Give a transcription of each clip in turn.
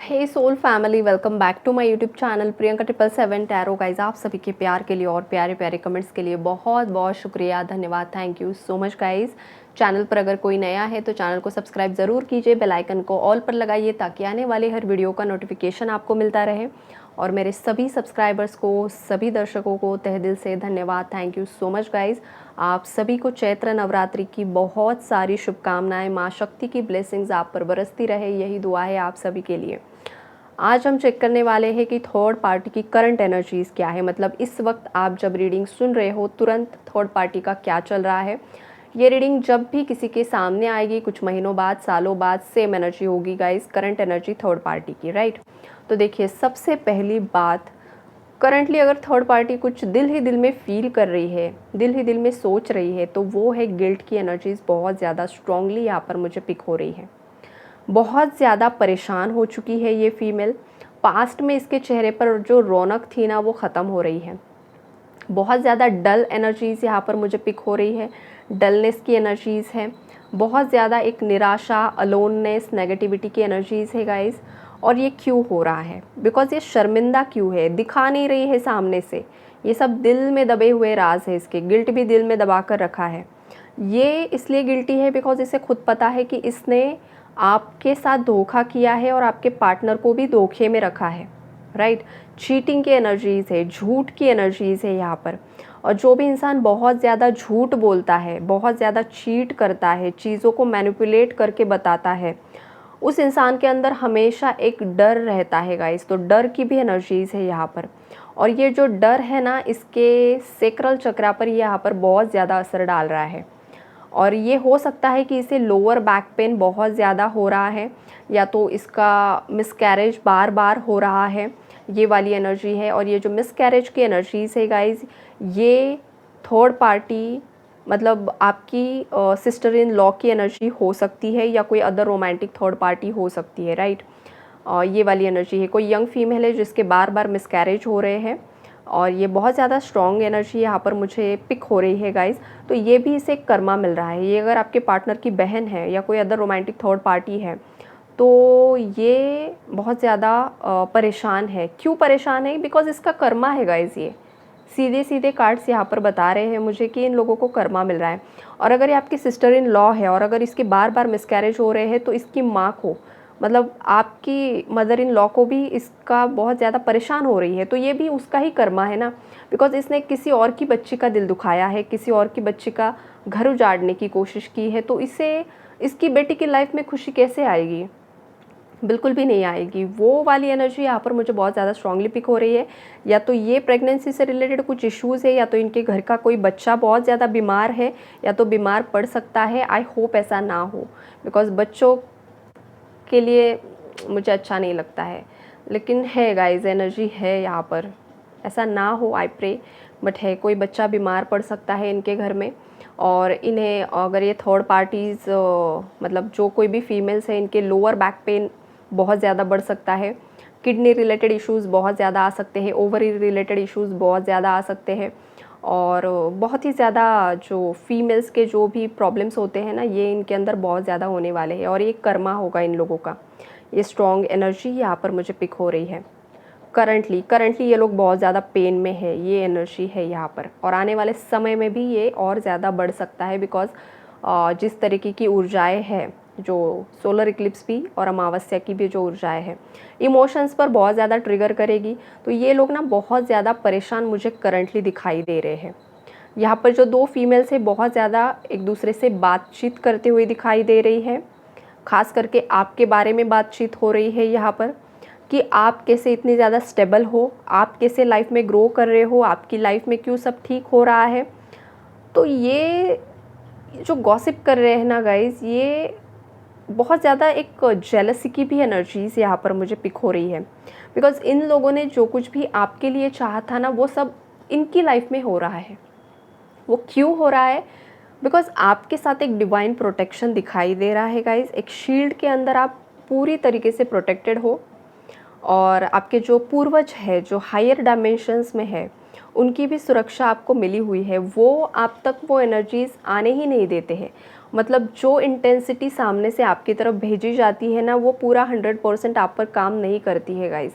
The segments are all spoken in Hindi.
Hey soul family, welcome back to my YouTube channel Priyanka 777 tarot. Guys, आप सभी के प्यार के लिए और प्यारे प्यारे कमेंट्स के लिए बहुत बहुत शुक्रिया, धन्यवाद, thank you so much guys. Channel पर अगर कोई नया है तो चैनल को सब्सक्राइब ज़रूर कीजिए, बेल आइकन को ऑल पर लगाइए ताकि आने वाले हर वीडियो का नोटिफिकेशन आपको मिलता रहे। और मेरे सभी सब्सक्राइबर्स को, सभी दर्शकों को तहे दिल से धन्यवाद, thank you so much guys. आप सभी को चैत्र नवरात्रि की बहुत सारी शुभकामनाएं, माँ शक्ति की ब्लेसिंग्स आप पर बरसती रहे, यही दुआ है आप सभी के लिए। आज हम चेक करने वाले हैं कि थर्ड पार्टी की करंट एनर्जीज़ क्या है। मतलब इस वक्त आप जब रीडिंग सुन रहे हो तुरंत थर्ड पार्टी का क्या चल रहा है। ये रीडिंग जब भी किसी के सामने आएगी कुछ महीनों बाद, सालों बाद, सेम एनर्जी होगी guys, current energy third party की, राइट। तो देखिए, सबसे पहली बात, करंटली अगर थर्ड पार्टी कुछ दिल ही दिल में फील कर रही है, दिल ही दिल में सोच रही है, तो वो है गिल्ट की एनर्जीज़ बहुत ज़्यादा स्ट्रांगली यहाँ पर मुझे पिक हो रही है। बहुत ज़्यादा परेशान हो चुकी है ये फीमेल। पास्ट में इसके चेहरे पर जो रौनक थी ना, वो ख़त्म हो रही है। बहुत ज़्यादा डल एनर्जीज़ यहाँ पर मुझे पिक हो रही है, डलनेस की एनर्जीज़ है। बहुत ज़्यादा एक निराशा, अलोननेस, नेगेटिविटी की एनर्जीज़ है गाइस। और ये क्यों हो रहा है? बिकॉज़ ये शर्मिंदा क्यों है? दिखा नहीं रही है सामने से। ये सब दिल में दबे हुए राज है इसके। गिल्ट भी दिल में दबा कर रखा है। ये इसलिए गिल्टी है बिकॉज़ इसे खुद पता है कि इसने आपके साथ धोखा किया है और आपके पार्टनर को भी धोखे में रखा है, राइट। चीटिंग की एनर्जीज़ है, झूठ की एनर्जीज़ है यहाँ पर। और जो भी इंसान बहुत ज़्यादा झूठ बोलता है, बहुत ज़्यादा चीट करता है, चीज़ों को मैनिपुलेट करके बताता है, उस इंसान के अंदर हमेशा एक डर रहता है गाइस। तो डर की भी एनर्जीज़ है यहाँ पर। और ये जो डर है ना, इसके सेक्रल चक्रा पर यहाँ पर बहुत ज़्यादा असर डाल रहा है। और ये हो सकता है कि इसे लोअर बैक पेन बहुत ज़्यादा हो रहा है, या तो इसका मिसकैरेज बार बार हो रहा है, ये वाली एनर्जी है। और ये जो मिसकैरेज की एनर्जीज़ है गाइज, ये थर्ड पार्टी मतलब आपकी सिस्टर इन लॉ की एनर्जी हो सकती है, या कोई अदर रोमांटिक थर्ड पार्टी हो सकती है, राइट। ये वाली एनर्जी है। कोई यंग फीमेल है जिसके बार बार मिसकैरेज हो रहे हैं, और ये बहुत ज़्यादा स्ट्रॉन्ग एनर्जी यहाँ पर मुझे पिक हो रही है गाइस। तो ये भी इसे कर्मा मिल रहा है। ये अगर आपके पार्टनर की बहन है या कोई अदर रोमांटिक थर्ड पार्टी है, तो ये बहुत ज़्यादा परेशान है। क्यों परेशान है? बिकॉज इसका कर्मा है गाइस। ये सीधे सीधे कार्ड्स यहाँ पर बता रहे हैं मुझे कि इन लोगों को कर्मा मिल रहा है। और अगर ये आपकी सिस्टर इन लॉ है और अगर इसके बार बार मिसकैरेज हो रहे हैं, तो इसकी माँ को, मतलब आपकी मदर इन लॉ को भी इसका बहुत ज़्यादा परेशान हो रही है। तो ये भी उसका ही कर्मा है ना, बिकॉज इसने किसी और की बच्ची का दिल दुखाया है, किसी और की बच्ची का घर उजाड़ने की कोशिश की है। तो इसे, इसकी बेटी की लाइफ में खुशी कैसे आएगी? बिल्कुल भी नहीं आएगी। वो वाली एनर्जी यहाँ पर मुझे बहुत ज़्यादा स्ट्रांगली पिक हो रही है। या तो ये प्रेगनेंसी से रिलेटेड कुछ इश्यूज़ है, या तो इनके घर का कोई बच्चा बहुत ज़्यादा बीमार है, या तो बीमार पड़ सकता है। आई होप ऐसा ना हो, बिकॉज बच्चों के लिए मुझे अच्छा नहीं लगता है। लेकिन है गाइस, एनर्जी है यहाँ पर। ऐसा ना हो, आई प्रे, बट है। कोई बच्चा बीमार पड़ सकता है इनके घर में। और इन्हें अगर ये थर्ड पार्टीज़ मतलब जो कोई भी फीमेल्स हैं, इनके लोअर बैक पेन बहुत ज़्यादा बढ़ सकता है। किडनी रिलेटेड इश्यूज़ बहुत ज़्यादा आ सकते हैं। ओवरी रिलेटेड इश्यूज़ बहुत ज़्यादा आ सकते हैं। और बहुत ही ज़्यादा जो फीमेल्स के जो भी प्रॉब्लम्स होते हैं ना, ये इनके अंदर बहुत ज़्यादा होने वाले हैं। और ये कर्मा होगा इन लोगों का। ये स्ट्रॉन्ग एनर्जी यहाँ पर मुझे पिक हो रही है। करंटली ये लोग बहुत ज़्यादा पेन में है, ये एनर्जी है यहाँ पर। और आने वाले समय में भी ये और ज़्यादा बढ़ सकता है, बिकॉज जिस तरीके की ऊर्जाएं हैं, जो सोलर इक्लिप्स भी और अमावस्या की भी जो ऊर्जाएं हैं, इमोशंस पर बहुत ज़्यादा ट्रिगर करेगी। तो ये लोग ना बहुत ज़्यादा परेशान मुझे करंटली दिखाई दे रहे हैं। यहाँ पर जो दो फीमेल्स है बहुत ज़्यादा एक दूसरे से बातचीत करते हुए दिखाई दे रही है। खास करके आपके बारे में बातचीत हो रही है यहाँ पर, कि आप कैसे इतनी ज़्यादा स्टेबल हो, आप कैसे लाइफ में ग्रो कर रहे हो, आपकी लाइफ में क्यों सब ठीक हो रहा है। तो ये जो गॉसिप कर रहे हैं ना गाइज, ये बहुत ज़्यादा एक जेलसी की भी एनर्जीज़ यहाँ पर मुझे पिक हो रही है। बिकॉज इन लोगों ने जो कुछ भी आपके लिए चाहा था ना, वो सब इनकी लाइफ में हो रहा है। वो क्यों हो रहा है? बिकॉज आपके साथ एक डिवाइन प्रोटेक्शन दिखाई दे रहा है गाइज। एक शील्ड के अंदर आप पूरी तरीके से प्रोटेक्टेड हो। और आपके जो पूर्वज है, जो हायर डायमेंशंस में है, उनकी भी सुरक्षा आपको मिली हुई है। वो आप तक वो एनर्जीज़ आने ही नहीं देते हैं। मतलब जो इंटेंसिटी सामने से आपकी तरफ भेजी जाती है ना, वो पूरा 100% आप पर काम नहीं करती है गाइस।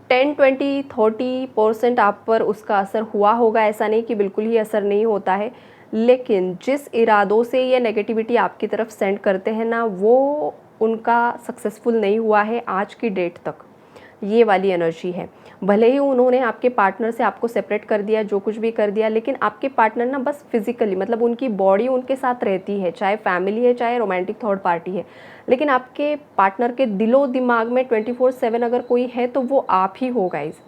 10, 20, 30% आप पर उसका असर हुआ होगा, ऐसा नहीं कि बिल्कुल ही असर नहीं होता है, लेकिन जिस इरादों से ये नेगेटिविटी आपकी तरफ सेंड करते हैं ना, वो उनका सक्सेसफुल नहीं हुआ है आज की डेट तक। ये वाली एनर्जी है। भले ही उन्होंने आपके पार्टनर से आपको सेपरेट कर दिया, जो कुछ भी कर दिया, लेकिन आपके पार्टनर ना बस फिजिकली, मतलब उनकी बॉडी उनके साथ रहती है, चाहे फैमिली है चाहे रोमांटिक थर्ड पार्टी है, लेकिन आपके पार्टनर के दिलो दिमाग में 24/7 अगर कोई है तो वो आप ही हो गाइस।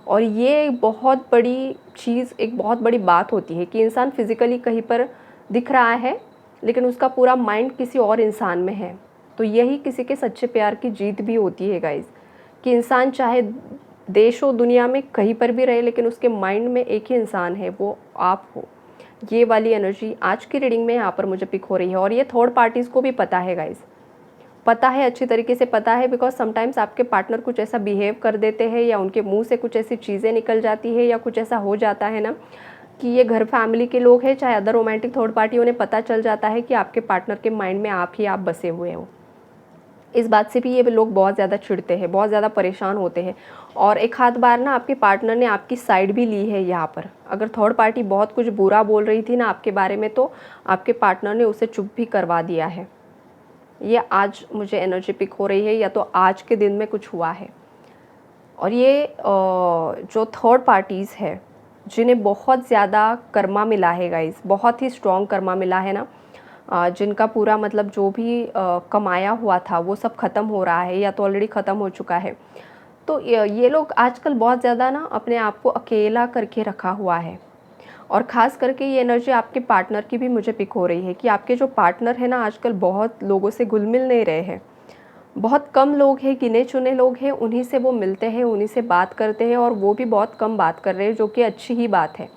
और ये बहुत बड़ी चीज़, एक बहुत बड़ी बात होती है कि इंसान फिजिकली कहीं पर दिख रहा है लेकिन उसका पूरा माइंड किसी और इंसान में है। तो यही किसी के सच्चे प्यार की जीत भी होती है गाइस, कि इंसान चाहे देशों दुनिया में कहीं पर भी रहे, लेकिन उसके माइंड में एक ही इंसान है, वो आप हो। ये वाली एनर्जी आज की रीडिंग में यहाँ पर मुझे पिक हो रही है। और ये थर्ड पार्टीज़ को भी पता है गाइस, पता है, अच्छी तरीके से पता है, बिकॉज समटाइम्स आपके पार्टनर कुछ ऐसा बिहेव कर देते हैं या उनके मुंह से कुछ ऐसी चीज़ें निकल जाती है या कुछ ऐसा हो जाता है ना कि ये घर फैमिली के लोग हैं चाहे अदर रोमांटिक थर्ड पार्टी, उन्हें पता चल जाता है कि आपके पार्टनर के माइंड में आप ही आप बसे हुए हो। इस बात से भी ये लोग बहुत ज़्यादा चिढ़ते हैं, बहुत ज़्यादा परेशान होते हैं। और एक आध बार ना आपके पार्टनर ने आपकी साइड भी ली है यहाँ पर। अगर थर्ड पार्टी बहुत कुछ बुरा बोल रही थी ना आपके बारे में, तो आपके पार्टनर ने उसे चुप भी करवा दिया है। ये आज मुझे एनर्जी पिक हो रही है, या तो आज के दिन में कुछ हुआ है। और ये जो थर्ड पार्टीज़ है जिन्हें बहुत ज़्यादा कर्मा मिला है गाइस, बहुत ही स्ट्रॉन्ग कर्मा मिला है ना, जिनका पूरा मतलब जो भी कमाया हुआ था वो सब ख़त्म हो रहा है या तो ऑलरेडी ख़त्म हो चुका है। तो ये लोग आजकल बहुत ज़्यादा ना अपने आप को अकेला करके रखा हुआ है। और ख़ास करके ये एनर्जी आपके पार्टनर की भी मुझे पिक हो रही है कि आपके जो पार्टनर है ना आजकल बहुत लोगों से घुल मिल नहीं रहे हैं। बहुत कम लोग हैं, गिने चुने लोग हैं, उन्हीं से वो मिलते हैं, उन्हीं से बात करते हैं, और वो भी बहुत कम बात कर रहे हैं, जो कि अच्छी ही बात है।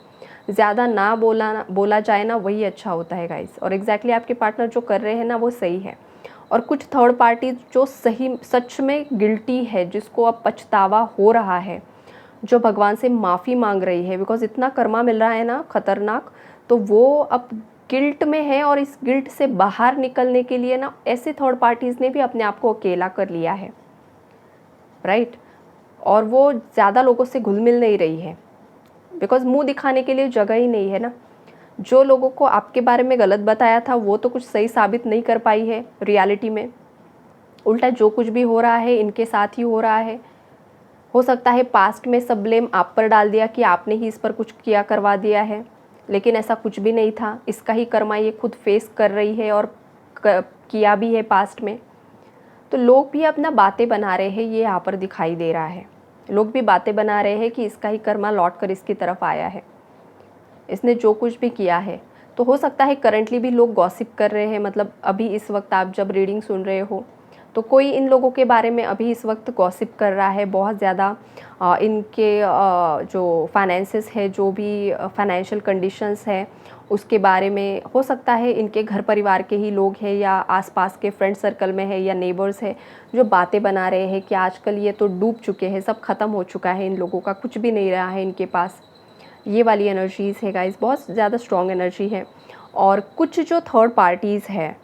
ज़्यादा ना बोला जाए ना, वही अच्छा होता है गाइस। और एग्जैक्टली आपके पार्टनर जो कर रहे हैं ना वो सही है। और कुछ थर्ड पार्टी जो सही सच में गिल्टी है, जिसको अब पछतावा हो रहा है, जो भगवान से माफ़ी मांग रही है, बिकॉज इतना कर्मा मिल रहा है ना खतरनाक, तो वो अब गिल्ट में है। और इस गिल्ट से बाहर निकलने के लिए ना ऐसे थर्ड पार्टीज़ ने भी अपने आप को अकेला कर लिया है, राइट। और वो ज़्यादा लोगों से घुल मिल नहीं रही है, बिकॉज मुंह दिखाने के लिए जगह ही नहीं है ना। जो लोगों को आपके बारे में गलत बताया था वो तो कुछ सही साबित नहीं कर पाई है रियलिटी में। उल्टा जो कुछ भी हो रहा है इनके साथ ही हो रहा है। हो सकता है पास्ट में सब ब्लेम आप पर डाल दिया कि आपने ही इस पर कुछ किया करवा दिया है, लेकिन ऐसा कुछ भी नहीं था। इसका ही कर्मा ये खुद फेस कर रही है और किया भी है पास्ट में। तो लोग भी अपना बातें बना रहे हैं, ये यहाँ पर दिखाई दे रहा है। लोग भी बातें बना रहे हैं कि इसका ही कर्मा लौट कर इसकी तरफ आया है, इसने जो कुछ भी किया है। तो हो सकता है करंटली भी लोग गॉसिप कर रहे हैं, मतलब अभी इस वक्त आप जब रीडिंग सुन रहे हो तो कोई इन लोगों के बारे में अभी इस वक्त गॉसिप कर रहा है बहुत ज़्यादा। इनके जो फाइनेंसेस है, जो भी फाइनेंशियल कंडीशंस है उसके बारे में हो सकता है इनके घर परिवार के ही लोग हैं या आसपास के फ्रेंड सर्कल में है या नेबर्स है, जो बातें बना रहे हैं कि आजकल ये तो डूब चुके हैं, सब खत्म हो चुका है, इन लोगों का कुछ भी नहीं रहा है इनके पास। ये वाली एनर्जीज़ है गाइस, बहुत ज़्यादा स्ट्रॉन्ग एनर्जी है। और कुछ जो थर्ड पार्टीज़ है,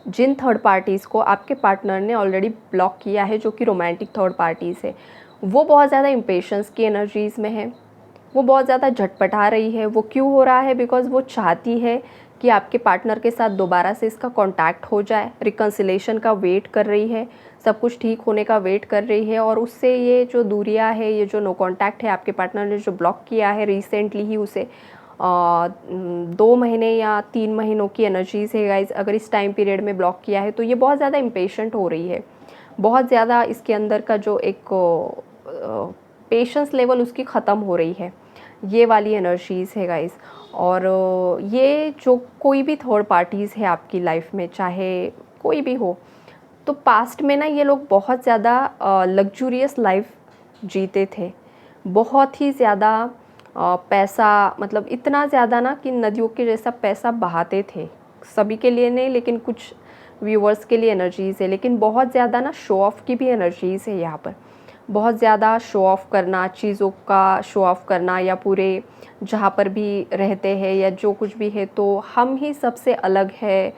जिन थर्ड पार्टीज़ को आपके पार्टनर ने ऑलरेडी ब्लॉक किया है, जो कि रोमांटिक थर्ड पार्टीज़ है, वो बहुत ज़्यादा इम्पेशंस की एनर्जीज़ में है। वो बहुत ज़्यादा झटपटा रही है। वो क्यों हो रहा है? बिकॉज़ वो चाहती है कि आपके पार्टनर के साथ दोबारा से इसका कांटेक्ट हो जाए, रिकन्सिलेशन का वेट कर रही है, सब कुछ ठीक होने का वेट कर रही है। और उससे ये जो दूरियां है, ये जो नो कांटेक्ट है, आपके पार्टनर ने जो ब्लॉक किया है रिसेंटली ही, उसे 2 महीने या 3 महीनों की एनर्जीज़ है गाइज। अगर इस टाइम पीरियड में ब्लॉक किया है तो ये बहुत ज़्यादा इम्पेशेंट हो रही है, बहुत ज़्यादा इसके अंदर का जो एक पेशेंस लेवल उसकी ख़त्म हो रही है। ये वाली एनर्जीज़ है गाइस। और ये जो कोई भी थर्ड पार्टीज़ है आपकी लाइफ में, चाहे कोई भी हो, तो पास्ट में ना ये लोग बहुत ज़्यादा लग्जूरियस लाइफ जीते थे, बहुत ही ज़्यादा पैसा, मतलब इतना ज़्यादा ना कि नदियों के जैसा पैसा बहाते थे। सभी के लिए नहीं, लेकिन कुछ व्यूअर्स के लिए एनर्जीज़ है, लेकिन बहुत ज़्यादा ना शो ऑफ की भी एनर्जीज़ है यहाँ पर। बहुत ज़्यादा शो ऑफ़ करना, चीज़ों का शो ऑफ़ करना, या पूरे जहाँ पर भी रहते हैं या जो कुछ भी है तो हम ही सबसे अलग है,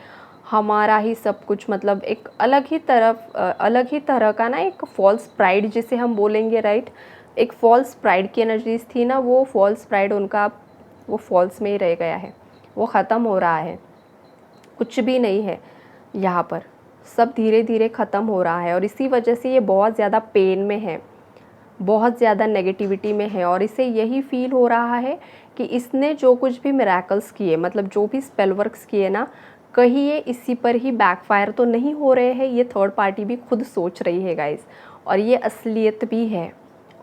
हमारा ही सब कुछ, मतलब एक अलग ही तरह का ना एक फ़ॉल्स प्राइड जिसे हम बोलेंगे, राइट। एक फ़ॉल्स प्राइड की एनर्जीज़ थी ना, वो फ़ॉल्स प्राइड उनका वो फ़ॉल्स में ही रह गया है, वो ख़त्म हो रहा है। कुछ भी नहीं है यहाँ पर, सब धीरे धीरे ख़त्म हो रहा है और इसी वजह से ये बहुत ज़्यादा पेन में है, बहुत ज़्यादा नेगेटिविटी में है। और इसे यही फील हो रहा है कि इसने जो कुछ भी मिरेकल्स किए, मतलब जो भी स्पेल वर्क्स किए ना, कहीं ये इसी पर ही बैकफायर तो नहीं हो रहे हैं। ये थर्ड पार्टी भी खुद सोच रही है गाइस, और ये असलियत भी है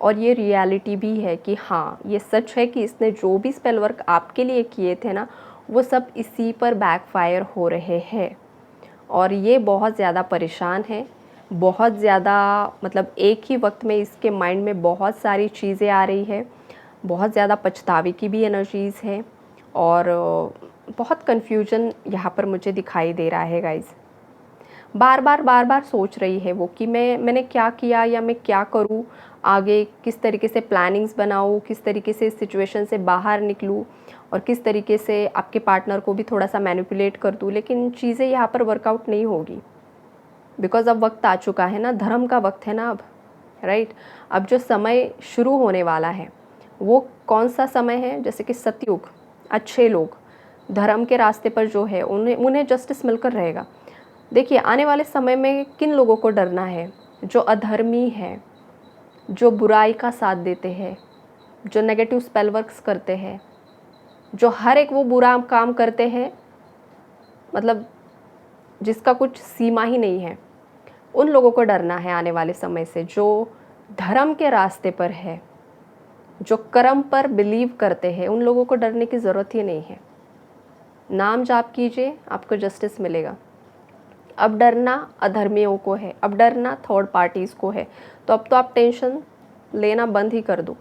और ये रियलिटी भी है कि हाँ, ये सच है कि इसने जो भी स्पेल वर्क आपके लिए किए थे ना, वो सब इसी पर बैकफायर हो रहे हैं। और ये बहुत ज़्यादा परेशान है, बहुत ज़्यादा, मतलब एक ही वक्त में इसके माइंड में बहुत सारी चीज़ें आ रही है, बहुत ज़्यादा पछतावे की भी एनर्जीज़ है और बहुत कन्फ्यूजन यहाँ पर मुझे दिखाई दे रहा है गाइज़। बार बार सोच रही है वो कि मैंने क्या किया या मैं क्या करूँ आगे, किस तरीके से प्लानिंग्स बनाऊँ, किस तरीके से इस सिचुएशन से बाहर निकलूँ और किस तरीके से आपके पार्टनर को भी थोड़ा सा मैनिपुलेट कर दूँ, लेकिन चीज़ें यहाँ पर वर्कआउट नहीं होगी। बिकॉज़ अब वक्त आ चुका है ना, धर्म का वक्त है ना अब, राइट। अब जो समय शुरू होने वाला है वो कौन सा समय है, जैसे कि सतयुग। अच्छे लोग धर्म के रास्ते पर जो है उन्हें जस्टिस मिलकर रहेगा। देखिए आने वाले समय में किन लोगों को डरना है, जो अधर्मी है, जो बुराई का साथ देते हैं, जो नेगेटिव स्पेल वर्क्स करते हैं, जो हर एक वो बुरा काम करते हैं, मतलब जिसका कुछ सीमा ही नहीं है। उन लोगों को डरना है आने वाले समय से, जो धर्म के रास्ते पर है, जो कर्म पर बिलीव करते हैं। उन लोगों को डरने की ज़रूरत ही नहीं है। नाम जाप कीजिए, आपको जस्टिस मिलेगा। अब डरना अधर्मियों को है, अब डरना थर्ड पार्टीज़ को है। तो अब तो आप टेंशन लेना बंद ही कर दो।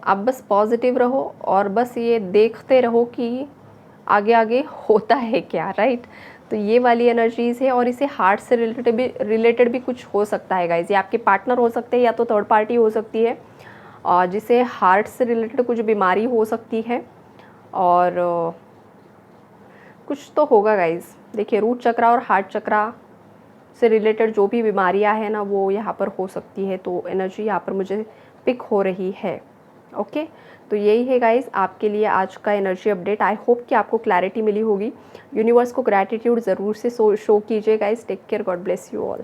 आप बस पॉजिटिव रहो और बस ये देखते रहो कि आगे आगे होता है क्या, राइट। तो ये वाली एनर्जीज़ है और इसे हार्ट से रिलेटेड भी कुछ हो सकता है गाइज। ये आपके पार्टनर हो सकते हैं या तो थर्ड पार्टी हो सकती है, और जिसे हार्ट से रिलेटेड कुछ बीमारी हो सकती है। और कुछ तो होगा गाइज। देखिए रूट चक्रा और हार्ट चक्रा से रिलेटेड जो भी बीमारियां हैं ना, वो यहाँ पर हो सकती है। तो एनर्जी यहाँ पर मुझे पिक हो रही है। ओके, तो यही है गाइज आपके लिए आज का एनर्जी अपडेट। आई होप कि आपको क्लैरिटी मिली होगी। यूनिवर्स को ग्रैटिट्यूड ज़रूर से शो कीजिए guys. Take care, God bless you all.